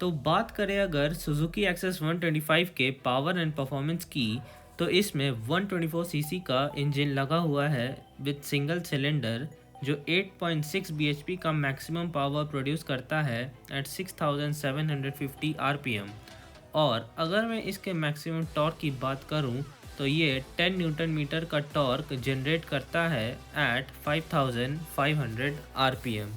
तो बात करें अगर सुजुकी एक्सेस 125 के पावर एंड परफॉर्मेंस की, तो इसमें 124 सीसी का इंजन लगा हुआ है विद सिंगल सिलेंडर, जो 8.6 bhp का मैक्सिमम पावर प्रोड्यूस करता है एट 6750 आरपीएम। और अगर मैं इसके मैक्सिमम टॉर्क की बात करूं, तो ये 10 न्यूटन मीटर का टॉर्क जनरेट करता है at 5500 RPM.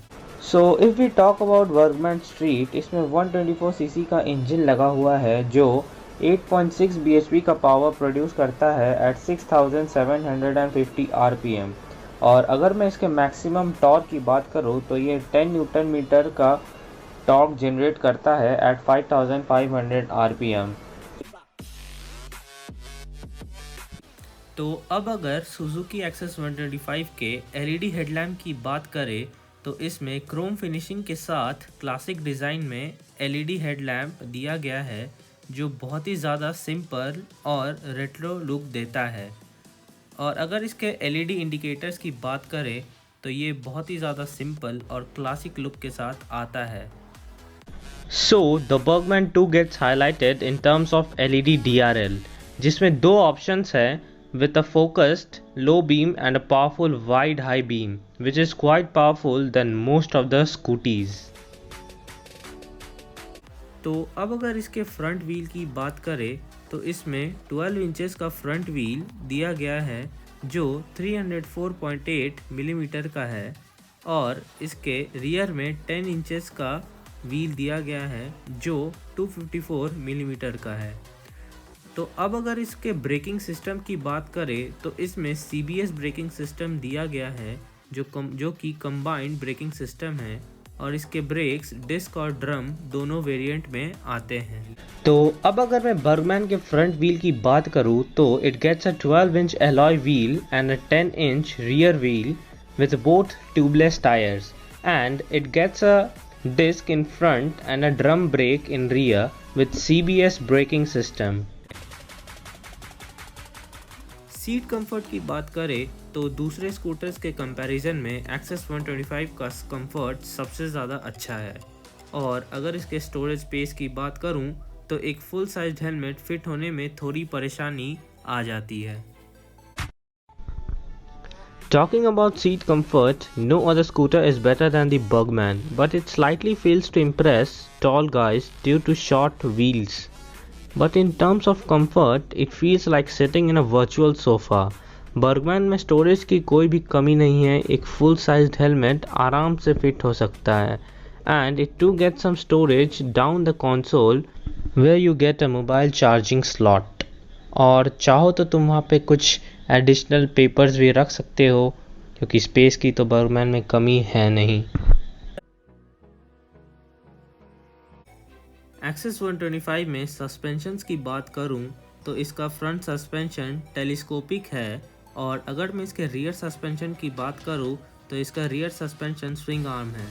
So if we talk about workman street, इसमें 124 सीसी का इंजन लगा हुआ है जो 8.6 bhp का पावर प्रोड्यूस करता है एट 6750 आरपीएम। और अगर मैं इसके मैक्सिमम टॉर्क की बात करूँ तो ये 10 न्यूटन मीटर का टॉर्क जनरेट करता है एट 5500 आरपीएम। तो अब अगर सुजुकी एक्सेस 125 के एलईडी हेडलैम्प की बात करें, तो इसमें क्रोम फिनिशिंग के साथ क्लासिक डिज़ाइन में एलईडी हेडलैम्प दिया गया है, जो बहुत ही ज़्यादा सिंपल और रेट्रो लुक देता है। और अगर इसके एलईडी इंडिकेटर्स की बात करें, तो ये बहुत ही ज़्यादा सिंपल और क्लासिक लुक के साथ आता है। So the Bergman 2 gets highlighted in terms of LED DRL, जिसमें दो ऑप्शंस हैं with a focused low beam and a powerful wide high beam, which is quite powerful than most of the scooties. तो अब अगर इसके front wheel की बात करें, तो इसमें 12 इंचेस का फ्रंट व्हील दिया गया है जो 304.8 मिलीमीटर का है, और इसके रियर में 10 इंचेस का व्हील दिया गया है जो 254 मिलीमीटर का है। तो अब अगर इसके ब्रेकिंग सिस्टम की बात करें, तो इसमें CBS ब्रेकिंग सिस्टम दिया गया है जो कि कंबाइंड ब्रेकिंग सिस्टम है, और इसके ब्रेक्स डिस्क और ड्रम दोनों वेरिएंट में आते हैं। तो अब अगर मैं बर्गमैन के फ्रंट व्हील की बात करूँ तो it gets a 12 inch alloy wheel and a 10 inch rear wheel with both tubeless tires, and it gets a disc in front and a drum brake in rear with CBS braking system. Seat comfort की बात करें तो दूसरे scooters के comparison में access 125 का comfort सबसे ज़्यादा अच्छा है। और अगर इसके स्टोरेज स्पेस की बात करूं, तो एक फुल साइज हेलमेट फिट होने में थोड़ी परेशानी आ जाती है। Talking about seat comfort, no other scooter is better than the Bergman, but it slightly fails to impress tall guys due to short wheels. But in terms of comfort, it feels like sitting in a virtual sofa. Burgman में storage की कोई भी कमी नहीं है, एक full sized helmet आराम से फिट हो सकता है, and it too gets some storage down the console where you get a mobile charging slot. और चाहो तो तुम वहाँ पे कुछ एडिशनल पेपर्स भी रख सकते हो, क्योंकि स्पेस की तो बर्गमैन में कमी है नहीं। एक्सेस 125 में सस्पेंशंस की बात करूं, तो इसका फ्रंट सस्पेंशन टेलीस्कोपिक है, और अगर मैं इसके रियर सस्पेंशन की बात करूं, तो इसका रियर सस्पेंशन स्विंग आर्म है।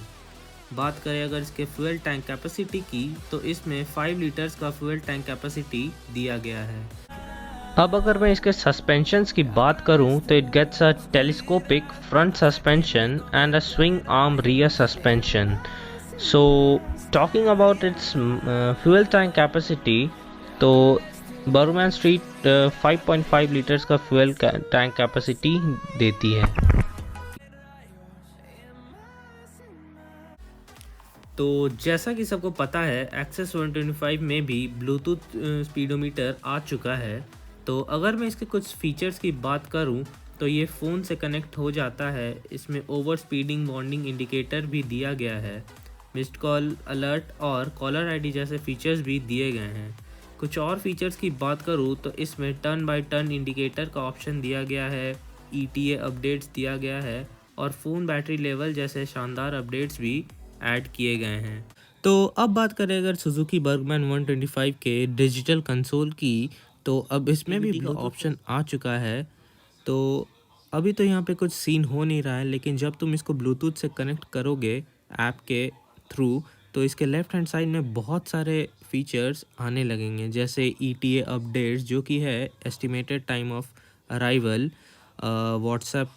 बात करें अगर इसके फ्यूल टैंक कैपेसिटी की, तो इसमें 5 लीटर्स का फ्यूल टैंक कैपेसिटी दिया गया है। अब अगर मैं इसके सस्पेंशंस की बात करूं तो it gets a telescopic front suspension and a swing arm rear suspension. So talking about its fuel tank capacity, तो बर्गमैन स्ट्रीट 5.5 लीटर्स का फ्यूल टैंक कैपेसिटी देती है। तो जैसा कि सबको पता है, एक्सेस 125 में भी ब्लूटूथ स्पीडोमीटर आ चुका है। तो अगर मैं इसके कुछ फीचर्स की बात करूं, तो ये फ़ोन से कनेक्ट हो जाता है। इसमें ओवर स्पीडिंग वार्निंग इंडिकेटर भी दिया गया है, मिस्ड कॉल अलर्ट और कॉलर आईडी जैसे फीचर्स भी दिए गए हैं। कुछ और फीचर्स की बात करूं, तो इसमें टर्न बाय टर्न इंडिकेटर का ऑप्शन दिया गया है, ETA अपडेट्स दिया गया है, और फ़ोन बैटरी लेवल जैसे शानदार अपडेट्स भी ऐड किए गए हैं। तो अब बात करें अगर सुजुकी बर्गमैन 125 के डिजिटल कंसोल की, तो अब इसमें भी ऑप्शन आ चुका है। तो अभी तो यहाँ पे कुछ सीन हो नहीं रहा है, लेकिन जब तुम इसको ब्लूटूथ से कनेक्ट करोगे ऐप के थ्रू, तो इसके लेफ्ट हैंड साइड में बहुत सारे फीचर्स आने लगेंगे, जैसे ETA अपडेट्स जो कि है estimated time of arrival, WhatsApp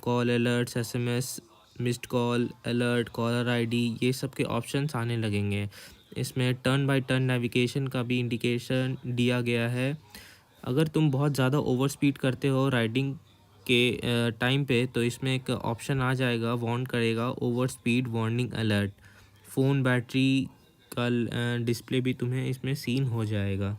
call alerts, SMS missed call, alert, caller ID, ये सब के ऑप्शंस आने लगेंगे। इसमें टर्न बाय टर्न नेविगेशन का भी इंडिकेशन दिया गया है। अगर तुम बहुत ज़्यादा ओवर स्पीड करते हो राइडिंग के टाइम पे, तो इसमें एक ऑप्शन आ जाएगा, वार्न करेगा, over speed warning alert. Phone battery का डिस्प्ले भी तुम्हें इसमें सीन हो जाएगा।